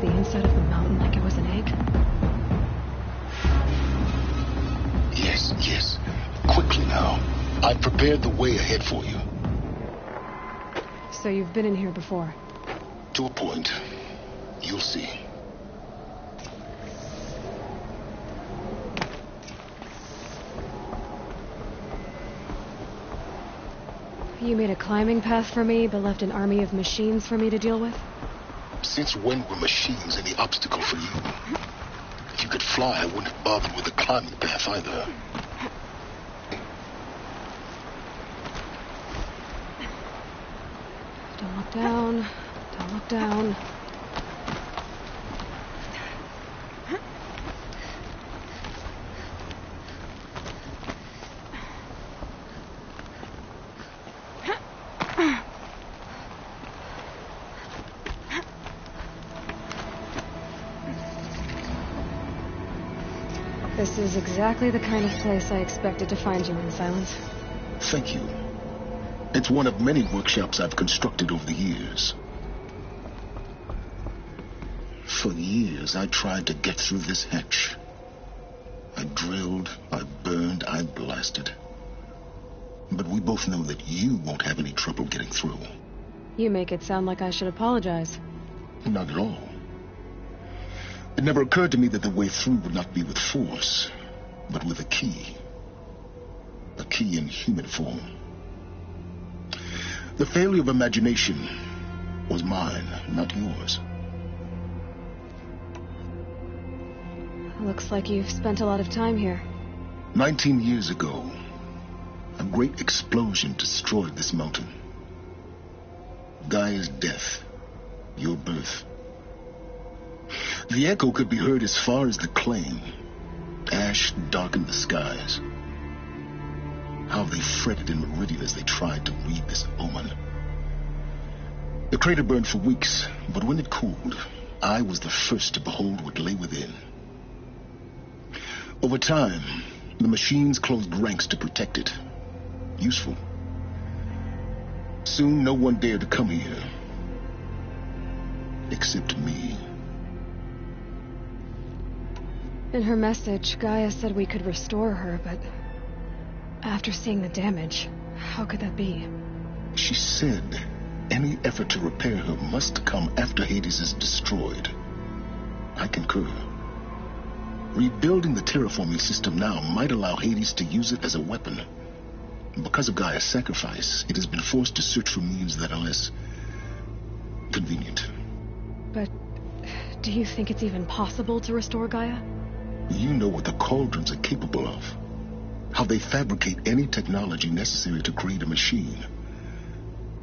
the inside of the mountain like it was an egg? Yes, yes. Quickly now. I've prepared the way ahead for you. So you've been in here before? To a point. You'll see. You made a climbing path for me, but left an army of machines for me to deal with? Since when were machines any obstacle for you? If you could fly, I wouldn't have bothered with the climbing path either. Don't look down. Don't look down. This is exactly the kind of place I expected to find you in, Silence. Thank you. It's one of many workshops I've constructed over the years. For years, I tried to get through this hatch. I drilled, I burned, I blasted. But we both know that you won't have any trouble getting through. You make it sound like I should apologize. Not at all. It never occurred to me that the way through would not be with force, but with a key. A key in human form. The failure of imagination was mine, not yours. Looks like you've spent a lot of time here. 19 years ago, a great explosion destroyed this mountain. Gaia's death, your birth. The echo could be heard as far as the claim. Ash darkened the skies. How they fretted in Meridian as they tried to read this omen. The crater burned for weeks, but when it cooled, I was the first to behold what lay within. Over time, the machines closed ranks to protect it. Useful. Soon, no one dared to come here. Except me. In her message, Gaia said we could restore her, but after seeing the damage, how could that be? She said any effort to repair her must come after Hades is destroyed. I concur. Rebuilding the terraforming system now might allow Hades to use it as a weapon. Because of Gaia's sacrifice, it has been forced to search for means that are less convenient. But do you think it's even possible to restore Gaia? You know what the cauldrons are capable of. How they fabricate any technology necessary to create a machine.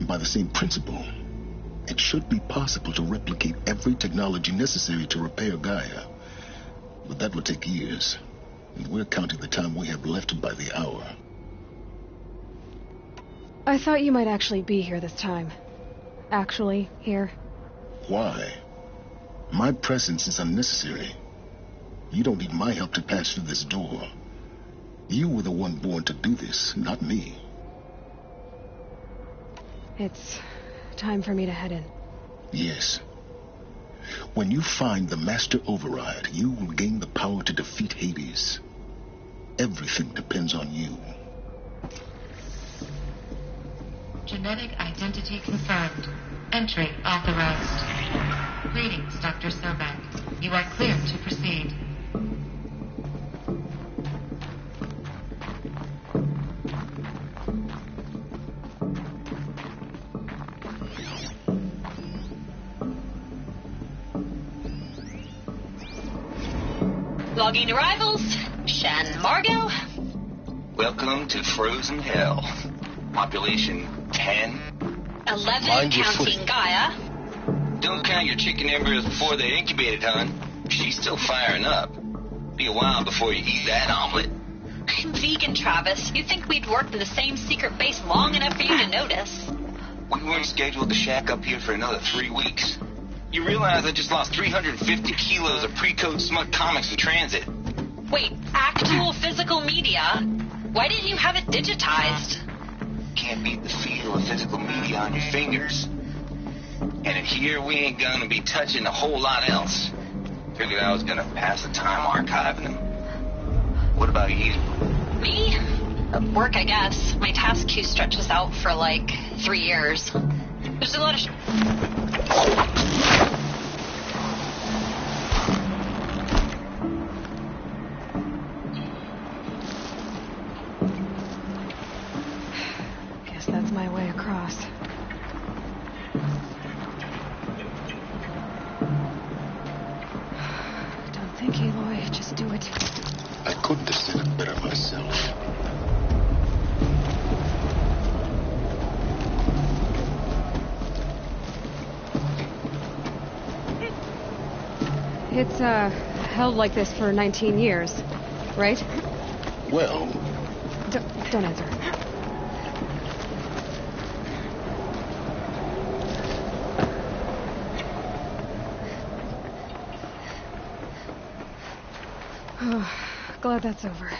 By the same principle, it should be possible to replicate every technology necessary to repair Gaia. But that would take years, and we're counting the time we have left by the hour. I thought you might actually be here this time. Actually, here. Why? My presence is unnecessary. You don't need my help to pass through this door. You were the one born to do this, not me. It's time for me to head in. Yes. When you find the Master Override, you will gain the power to defeat Hades. Everything depends on you. Genetic identity confirmed. Entry authorized. Greetings, Dr. Sobek. You are cleared to proceed. Logging arrivals. Shan Margot. Welcome to Frozen Hell. Population 10. 11 Mind your counting footing. Gaia. Don't count your chicken embryos before they're incubated, hon. She's still firing up. Be a while before you eat that omelet. I'm vegan, Travis. You'd think we'd worked in the same secret base long enough for you to notice. We weren't scheduled to shack up here for another 3 weeks. You realize I just lost 350 kilos of pre-code smut comics in transit. Wait, actual physical media? Why didn't you have it digitized? Can't beat the feel of physical media on your fingers. And in here, we ain't gonna be touching a whole lot else. Figured I was gonna pass the time archiving them. What about you? Me? Work, I guess. My task queue stretches out for like 3 years. There's a lot of Guess that's my way across. Don't think, Aloy. Just do it. I couldn't have said it better myself. It's, held like this for 19 years, right? Well, Don't answer. Oh, glad that's over.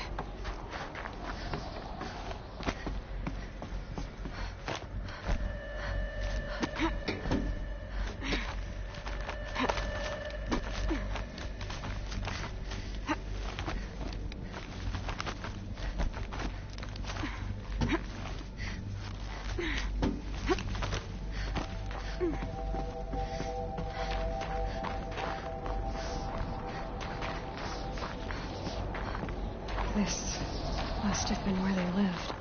This must have been where they lived.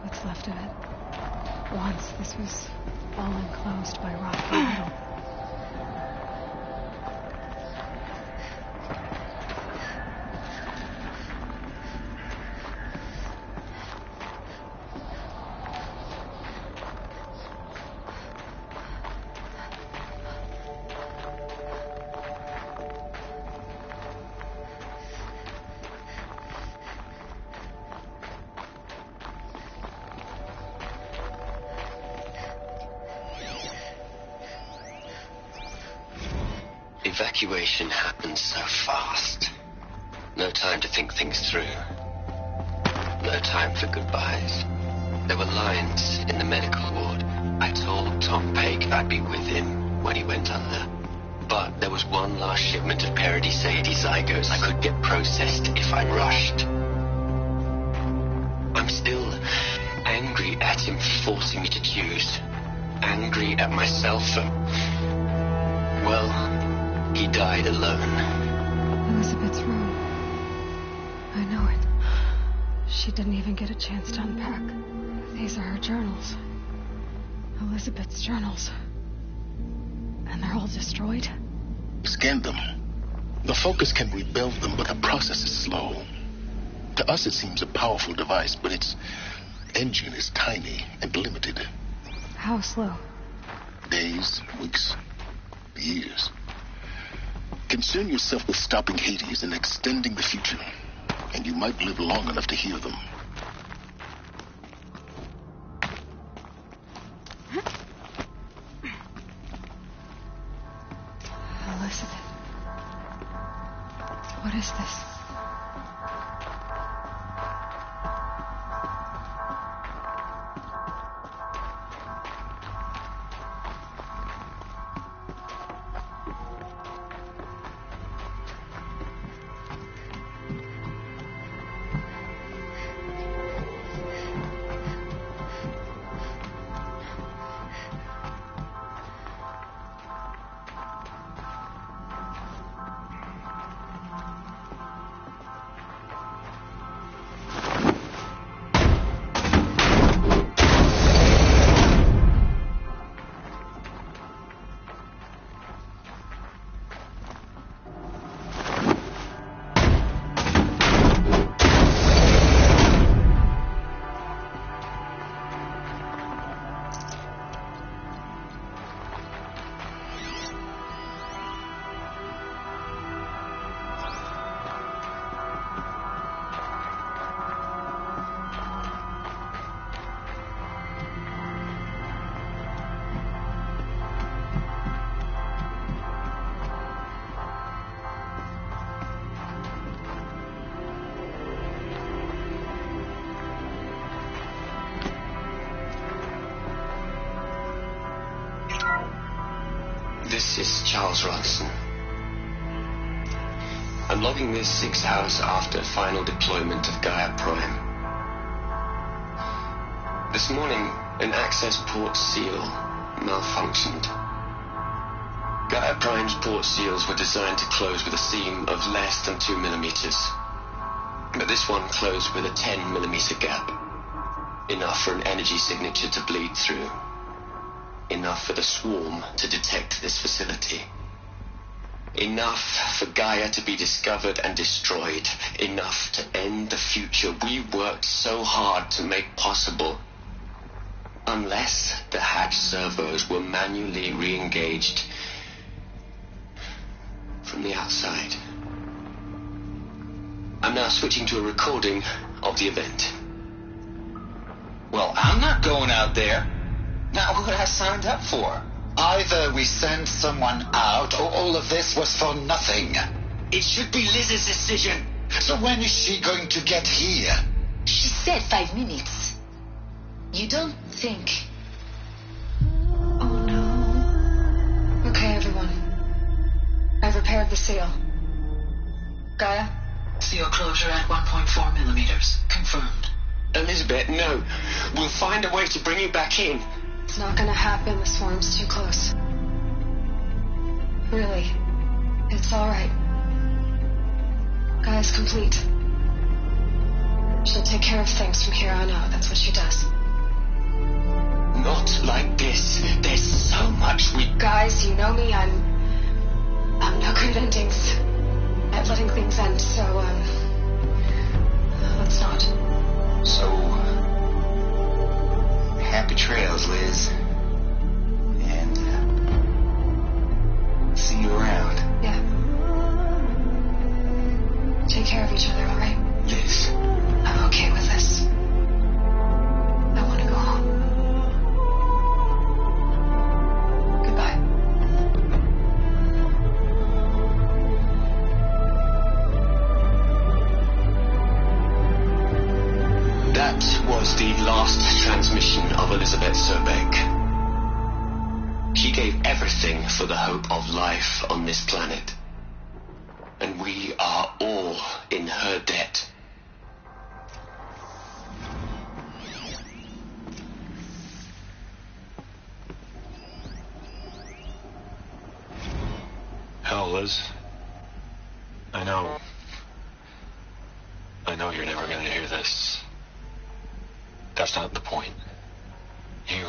What's left of it. Once this was all enclosed by rock and metal. Evacuation happened so fast. No time to think things through. No time for goodbyes. There were lines in the medical ward. I told Tom Pake I'd be with him when he went under. But there was one last shipment of Paradis-Sadie zygotes I could get processed if I rushed. I'm still angry at him for forcing me to choose. Angry at myself for... well... he died alone. Elizabeth's room. I know it. She didn't even get a chance to unpack. These are her journals. Elizabeth's journals. And they're all destroyed? Scan them. The Focus can rebuild them, but the process is slow. To us it seems a powerful device, but its engine is tiny and limited. How slow? Days, weeks, years. Concern yourself with stopping Hades and extending the future, and you might live long enough to hear them. Elizabeth. What is this? This is Charles Ronson. I'm logging this 6 hours after final deployment of Gaia Prime. This morning, an access port seal malfunctioned. Gaia Prime's port seals were designed to close with a seam of less than 2 millimeters. But this one closed with a 10 millimeter gap. Enough for an energy signature to bleed through. Enough for the swarm to detect this facility. Enough for Gaia to be discovered and destroyed. Enough to end the future we worked so hard to make possible. Unless the hatch servos were manually re-engaged from the outside. I'm now switching to a recording of the event. Well, I'm not going out there. Not what I signed up for. Either we send someone out, or all of this was for nothing. It should be Liz's decision. So when is she going to get here? She said 5 minutes. You don't think... Oh no. Okay, everyone. I've repaired the seal. Gaia? Seal closure at 1.4 millimeters. Confirmed. Elizabeth, no. We'll find a way to bring you back in. It's not gonna happen. The swarm's too close. Really. It's alright. Gaia's complete. She'll take care of things from here on out. That's what she does. Not like this. There's so much we... Guys, you know me. I'm no good at endings. At letting things end, so, let's not. So, happy trails, Liz. And, see you around. Yeah. Take care of each other, alright? Liz. I'm okay with this. I want to go home. Goodbye. That was the last transmission of Elizabeth Sobeck. She gave everything for the hope of life on this planet. And we are all in her debt. Hell, Liz. I know you're never gonna hear this. That's not the point. You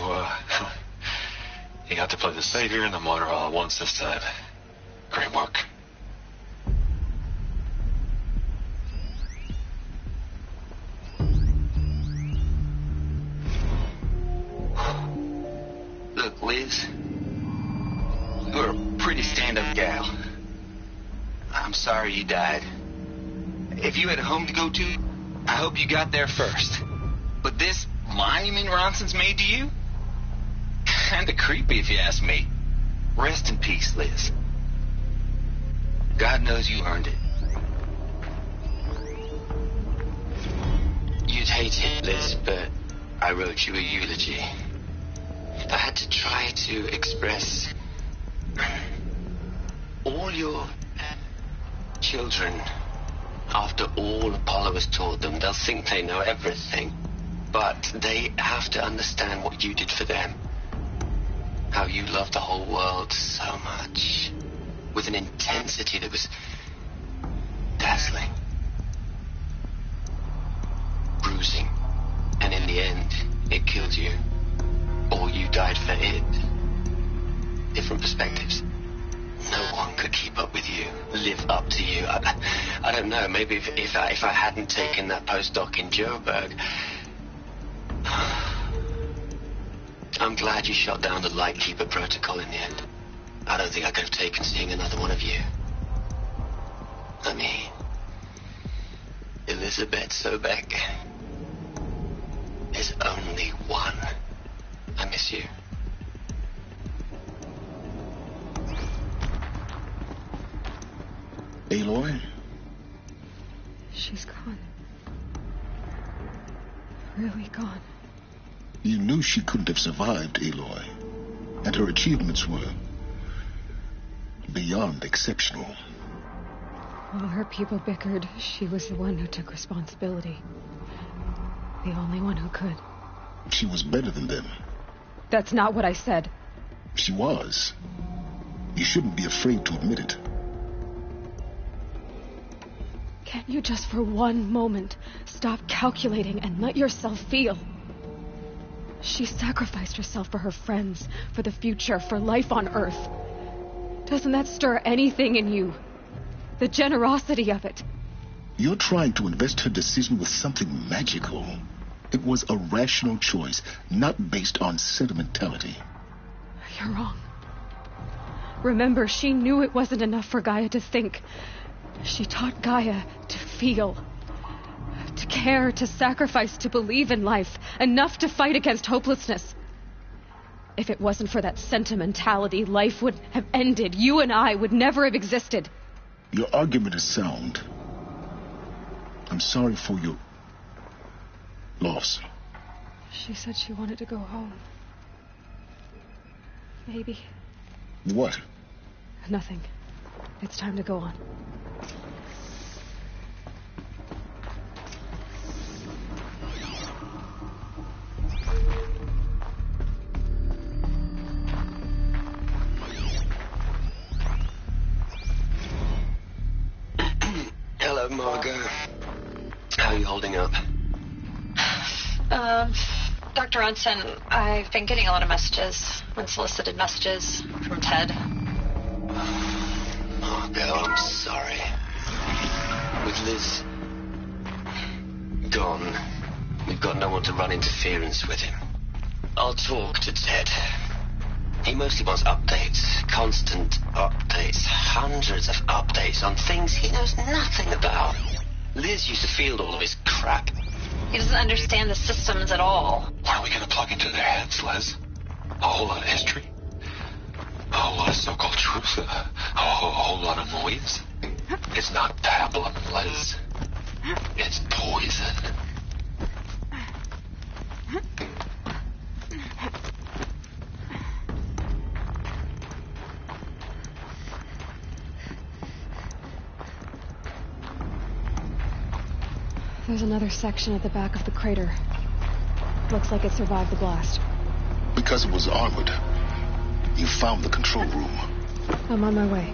got to play the savior and the martyr all at once this time. Great work. Look, Liz. You're a pretty stand-up gal. I'm sorry you died. If you had a home to go to, I hope you got there first. But this monument Ronson's made to you? Kinda creepy if you ask me. Rest in peace, Liz. God knows you earned it. You'd hate it, Liz, but I wrote you a eulogy. I had to try to express all your children. After all Apollo has taught them, they'll think they know everything. But they have to understand what you did for them. How you loved the whole world so much. With an intensity that was dazzling. Bruising. And in the end, it killed you. Or you died for it. Different perspectives. No one could keep up with you, live up to you. I don't know, maybe if I hadn't taken that postdoc in Joburg. I'm glad you shot down the Lightkeeper protocol in the end. I don't think I could have taken seeing another one of you. I mean, Elizabeth Sobeck. There's only one. I miss you. Aloy? She's gone. Really gone. You knew she couldn't have survived, Aloy. And her achievements were Beyond exceptional. While her people bickered, she was the one who took responsibility. The only one who could. She was better than them. That's not what I said. She was. You shouldn't be afraid to admit it. Can't you just for one moment stop calculating and let yourself feel? She sacrificed herself for her friends, for the future, for life on Earth. Doesn't that stir anything in you? The generosity of it. You're trying to invest her decision with something magical. It was a rational choice, not based on sentimentality. You're wrong. Remember, she knew it wasn't enough for Gaia to think. She taught Gaia to feel. To care, to sacrifice, to believe in life. Enough to fight against hopelessness. If it wasn't for that sentimentality, life would have ended. You and I would never have existed. Your argument is sound. I'm sorry for your loss. She said she wanted to go home. Maybe. What? Nothing. It's time to go on. Hello, Margot. How are you holding up? Dr. Ronson, I've been getting a lot of messages, unsolicited messages from Ted. Margot, I'm sorry. With Liz gone, we've got no one to run interference with him. I'll talk to Ted. He mostly wants updates, constant updates, hundreds of updates on things he knows nothing about. Liz used to field all of his crap. He doesn't understand the systems at all. What are we going to plug into their heads, Liz? A whole lot of history? A whole lot of so-called truth? A whole lot of noise? It's not pablum, Liz. It's poison. There's another section at the back of the crater. Looks like it survived the blast. Because it was armored. You found the control room. I'm on my way.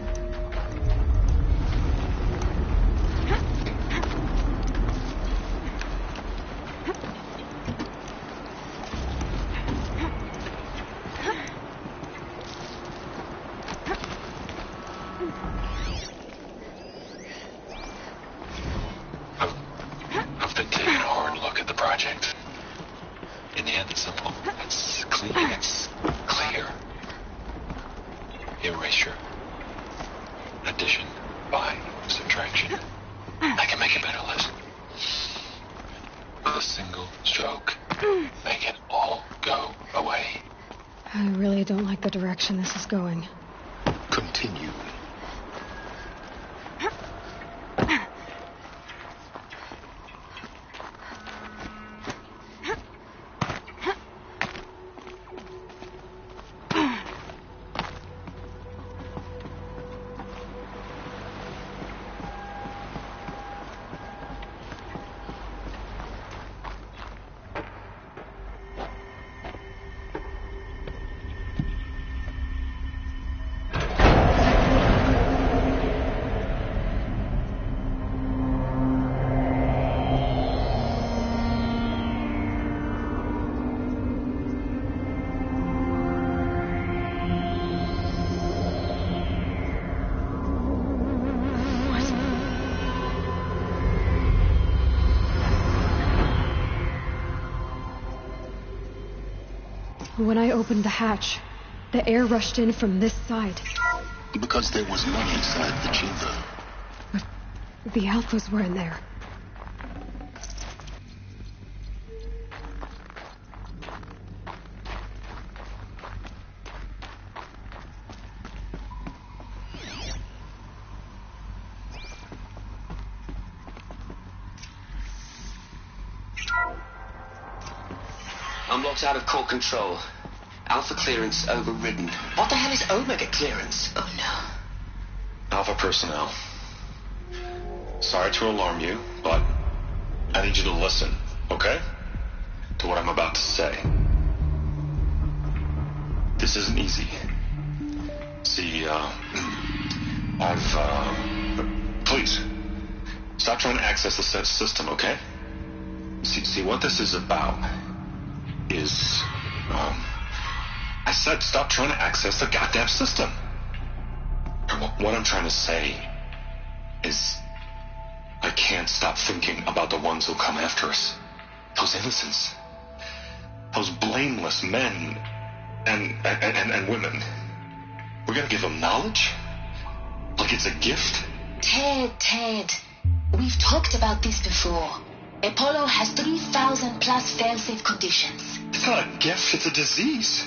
I've been taking a hard look at the project. In the end, it's simple. It's clean. It's clear. Erasure. Addition. By subtraction. I can make it better, Liz. With a single stroke. Make it all go away. I really don't like the direction this is going. Continue. When I opened the hatch, the air rushed in from this side. Because there was none inside the chamber. But the alphas were in there. I'm locked out of core control. Alpha clearance overridden. What the hell is Omega clearance? Oh no. Alpha personnel. Sorry to alarm you, but I need you to listen, okay? To what I'm about to say. This isn't easy. See, please, stop trying to access the system, okay? See, what this is about is, I said stop trying to access the goddamn system. What I'm trying to say is, I can't stop thinking about the ones who'll come after us. Those innocents. Those blameless men and women. We're gonna give them knowledge? Like it's a gift? Ted. We've talked about this before. Apollo has 3,000 plus fail-safe conditions. It's not a gift, it's a disease.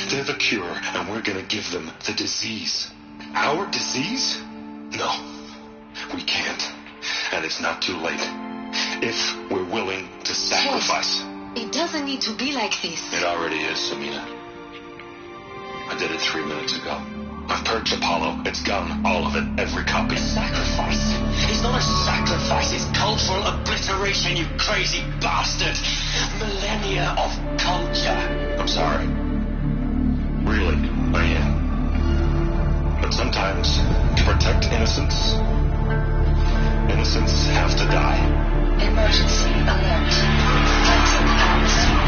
They're the cure, and we're gonna give them the disease. Our disease? No, we can't. And it's not too late. If we're willing to sacrifice. Ted, it doesn't need to be like this. It already is, Samina. I did it 3 minutes ago. I've purged Apollo. It's gone. All of it. Every copy. Sacrifice? It's not a sacrifice. It's cultural obliteration, you crazy bastard. Millennia of culture. I'm sorry. Really, I am. But sometimes, to protect innocence, innocents have to die. Emergency alert. Phantom atmosphere.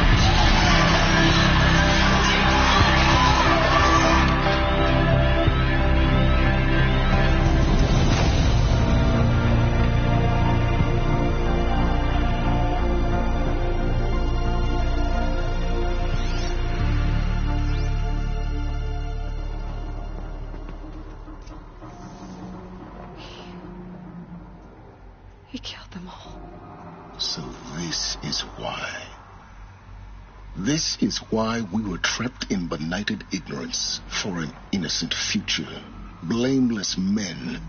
He killed them all. So this is why. This is why we were trapped in benighted ignorance for an innocent future. Blameless men.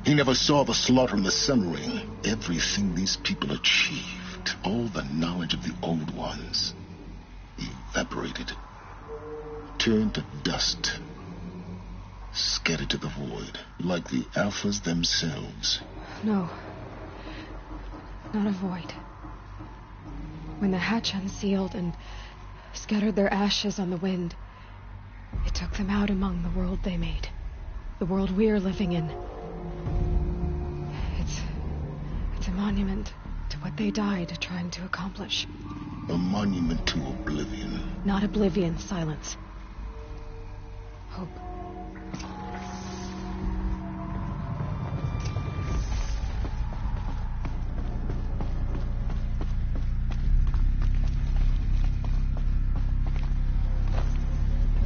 He never saw the slaughter in the Sun Ring. Everything these people achieved, all the knowledge of the old ones, evaporated, turned to dust, scattered to the void, like the Alphas themselves. No. Not a void. When the hatch unsealed and scattered their ashes on the wind, it took them out among the world they made. The world we're living in. It's a monument to what they died trying to accomplish. A monument to oblivion. Not oblivion, silence. Hope.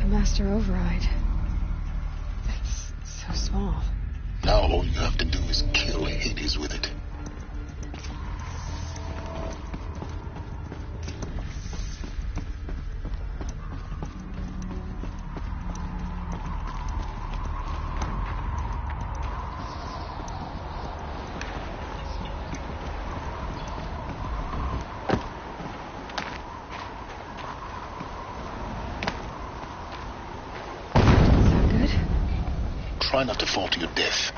Master override. It's so small. Now all you have to do is kill Hades with it. Try not to fall to your death.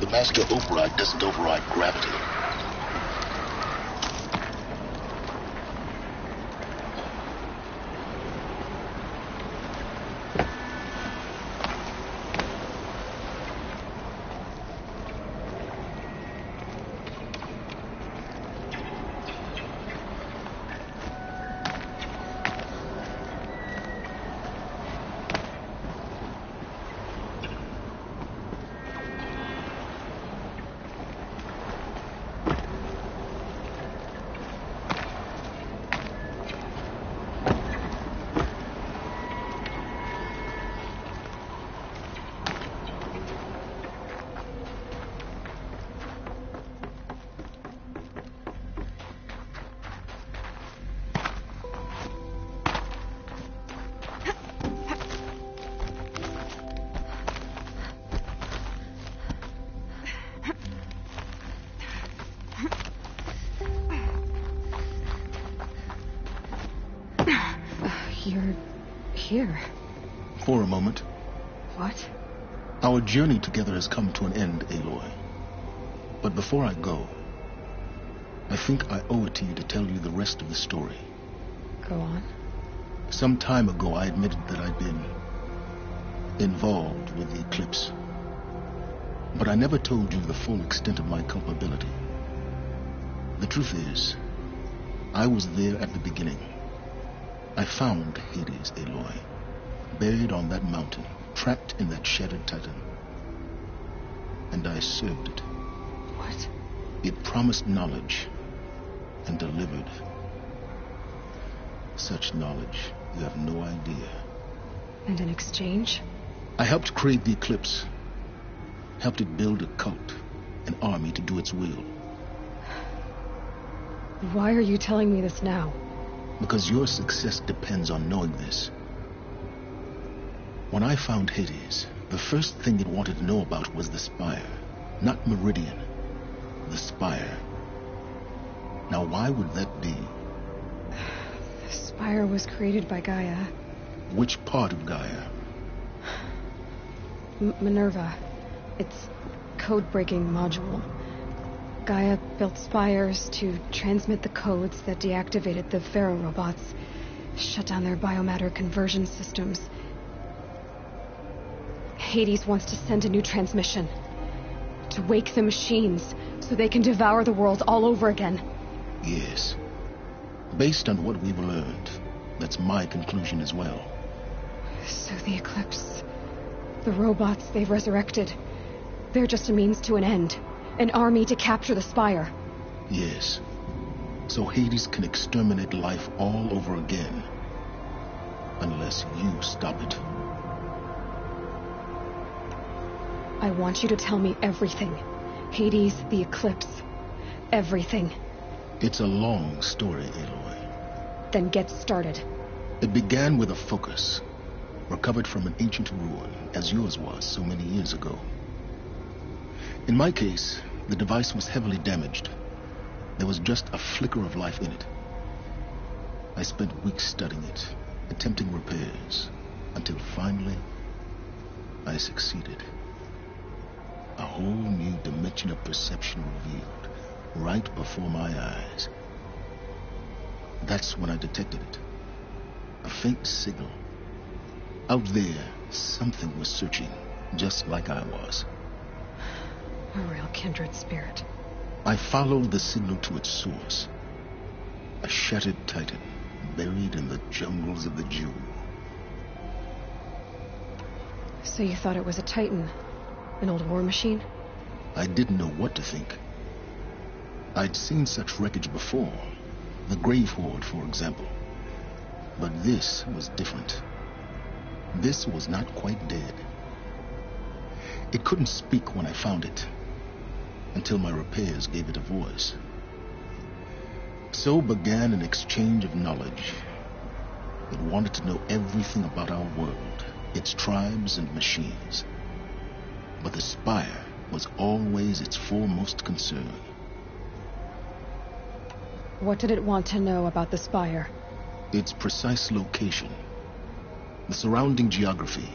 The Master Override doesn't override gravity. You're here. For a moment. What? Our journey together has come to an end, Aloy. But before I go, I think I owe it to you to tell you the rest of the story. Go on. Some time ago, I admitted that I'd been involved with the eclipse. But I never told you the full extent of my culpability. The truth is, I was there at the beginning. I found Hades, Aloy, buried on that mountain, trapped in that shattered titan. And I served it. What? It promised knowledge and delivered. Such knowledge, you have no idea. And in exchange? I helped create the eclipse. Helped it build a cult, an army to do its will. Why are you telling me this now? Because your success depends on knowing this. When I found Hades, the first thing it wanted to know about was the Spire. Not Meridian. The Spire. Now why would that be? The Spire was created by Gaia. Which part of Gaia? Minerva. Its code-breaking module. Gaia built spires to transmit the codes that deactivated the Pharaoh robots, shut down their biomatter conversion systems. Hades wants to send a new transmission to wake the machines so they can devour the world all over again. Yes. Based on what we've learned, that's my conclusion as well. So the Eclipse, the robots they've resurrected, they're just a means to an end. An army to capture the Spire. Yes. So Hades can exterminate life all over again. Unless you stop it. I want you to tell me everything. Hades, the Eclipse. Everything. It's a long story, Aloy. Then get started. It began with a focus. Recovered from an ancient ruin, as yours was so many years ago. In my case, the device was heavily damaged. There was just a flicker of life in it. I spent weeks studying it, attempting repairs, until finally, I succeeded. A whole new dimension of perception revealed, right before my eyes. That's when I detected it. A faint signal. Out there, something was searching, just like I was. A real kindred spirit. I followed the signal to its source. A shattered titan, buried in the jungles of the Jewel. So you thought it was a titan? An old war machine? I didn't know what to think. I'd seen such wreckage before. The Grave Horde, for example. But this was different. This was not quite dead. It couldn't speak when I found it, until my repairs gave it a voice. So began an exchange of knowledge. It wanted to know everything about our world, its tribes and machines. But the Spire was always its foremost concern. What did it want to know about the Spire? Its precise location, the surrounding geography,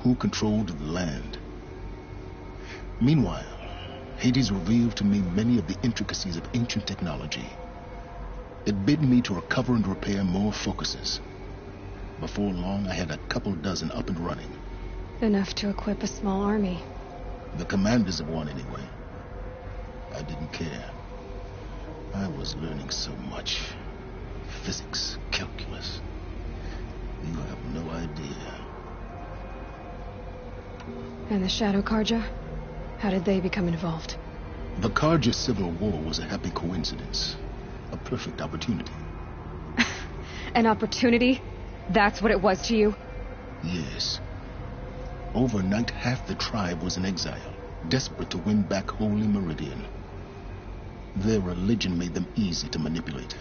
who controlled the land. Meanwhile, Hades revealed to me many of the intricacies of ancient technology. It bid me to recover and repair more focuses. Before long, I had a couple dozen up and running. Enough to equip a small army. The commanders of one, anyway. I didn't care. I was learning so much. Physics, calculus. You have no idea. And the Shadow Karja? How did they become involved? The Karja Civil War was a happy coincidence. A perfect opportunity. An opportunity? That's what it was to you? Yes. Overnight, half the tribe was in exile, desperate to win back Holy Meridian. Their religion made them easy to manipulate.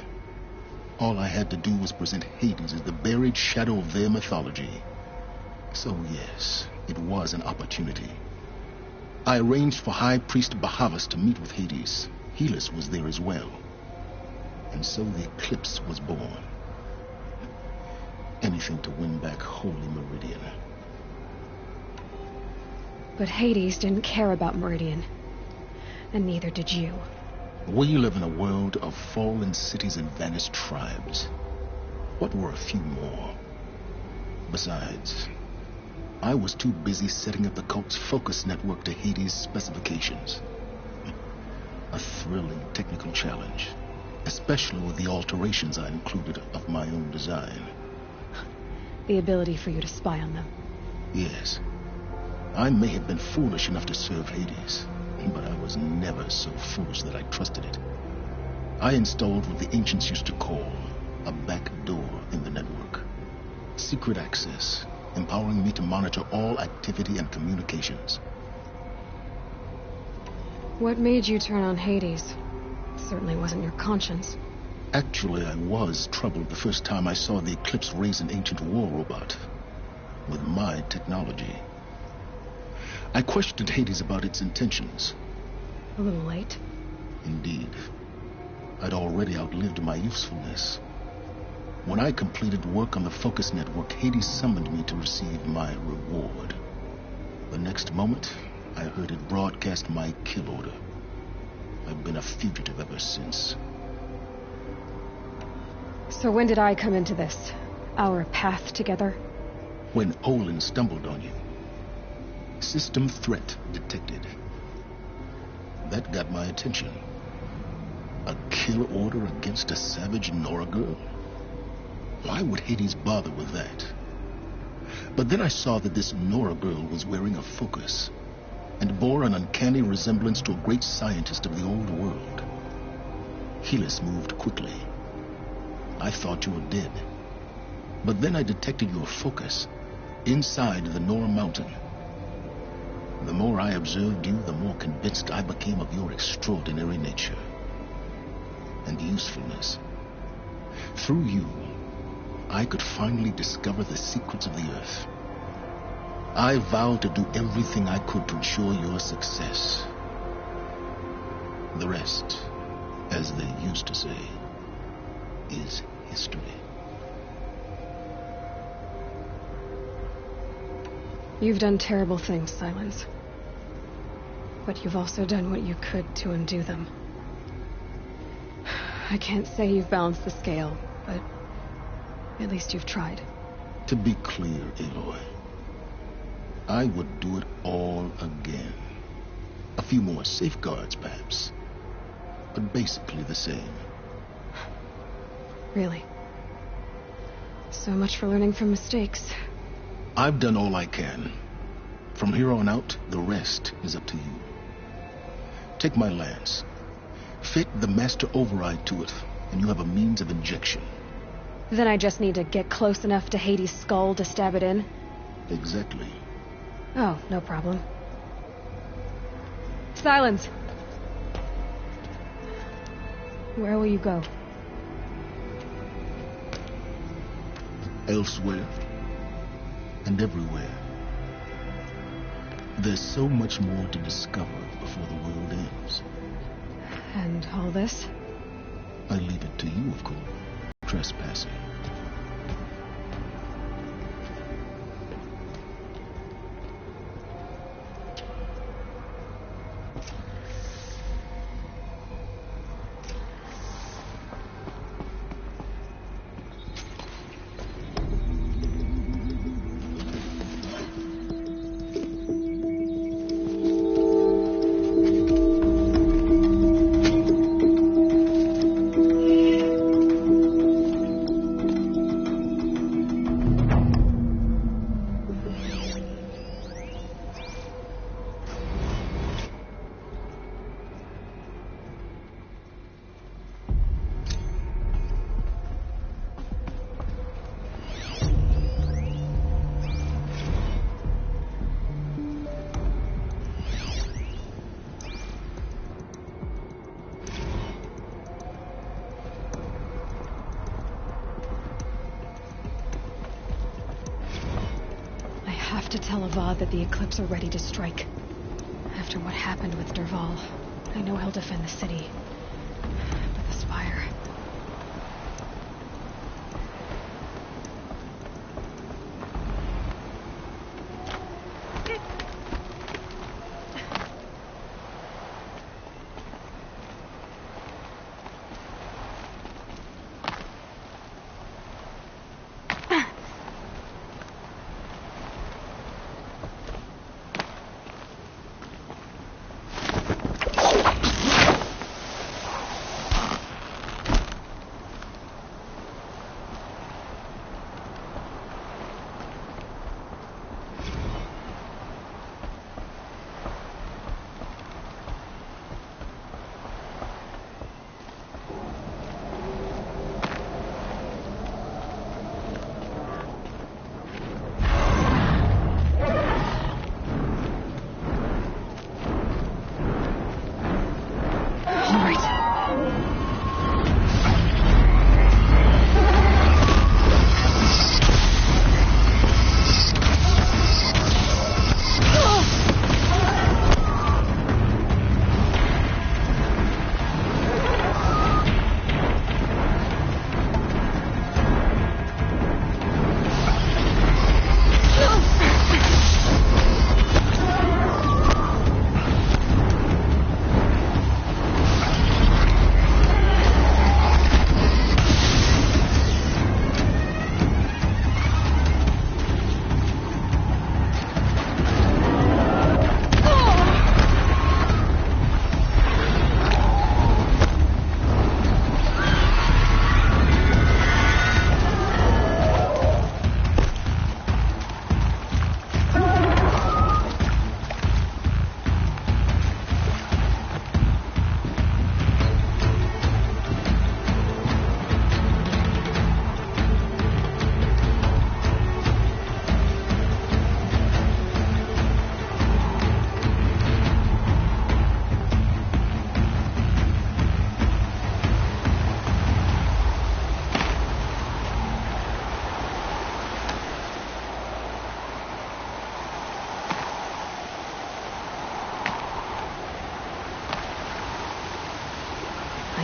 All I had to do was present Hades as the buried shadow of their mythology. So yes, it was an opportunity. I arranged for High Priest Bahavas to meet with Hades. Helis was there as well. And so the Eclipse was born. Anything to win back Holy Meridian. But Hades didn't care about Meridian. And neither did you. We live in a world of fallen cities and vanished tribes. What were a few more? Besides, I was too busy setting up the cult's focus network to Hades' specifications. A thrilling technical challenge, especially with the alterations I included of my own design. The ability for you to spy on them. Yes. I may have been foolish enough to serve Hades, but I was never so foolish that I trusted it. I installed what the ancients used to call a back door in the network. Secret access, empowering me to monitor all activity and communications. What made you turn on Hades? Certainly wasn't your conscience. Actually, I was troubled the first time I saw the Eclipse raise an ancient war robot with my technology. I questioned Hades about its intentions. A little late. Indeed. I'd already outlived my usefulness. When I completed work on the Focus Network, Hades summoned me to receive my reward. The next moment, I heard it broadcast my kill order. I've been a fugitive ever since. So when did I come into this? Our path together? When Olin stumbled on you. System threat detected. That got my attention. A kill order against a savage Nora girl? Why would Hades bother with that? But then I saw that this Nora girl was wearing a focus and bore an uncanny resemblance to a great scientist of the old world. Helis moved quickly. I thought you were dead. But then I detected your focus inside the Nora mountain. The more I observed you, the more convinced I became of your extraordinary nature and usefulness. Through you, I could finally discover the secrets of the Earth. I vowed to do everything I could to ensure your success. The rest, as they used to say, is history. You've done terrible things, Silence. But you've also done what you could to undo them. I can't say you've balanced the scale, but at least you've tried. To be clear, Aloy, I would do it all again. A few more safeguards, perhaps, but basically the same. Really? So much for learning from mistakes. I've done all I can. From here on out, the rest is up to you. Take my lance. Fit the master override to it, and you have a means of injection. Then I just need to get close enough to Hades' skull to stab it in? Exactly. Oh, no problem. Silence! Where will you go? Elsewhere. And everywhere. There's so much more to discover before the world ends. And all this? I leave it to you, of course. Trespassing. To tell Avad that the Eclipse are ready to strike. After what happened with Derval, I know he'll defend the city. But the Spire...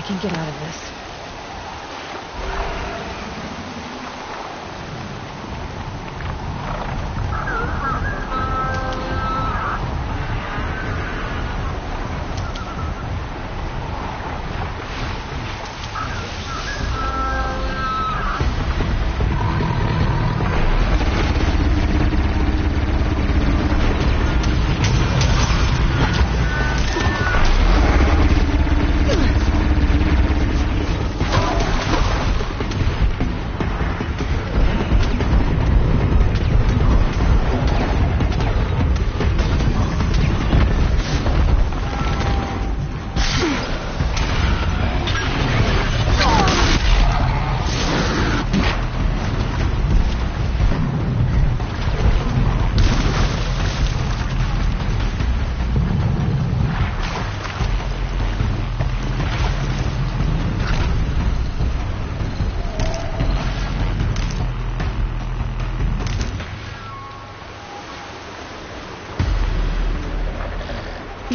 can get out of this.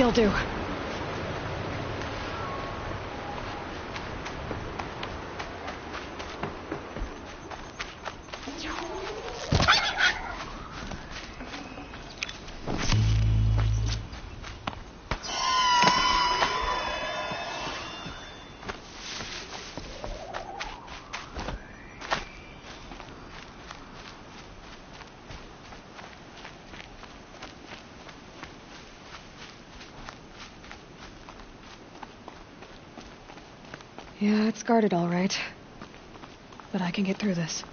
You'll do. Yeah, it's guarded all right. But I can get through this.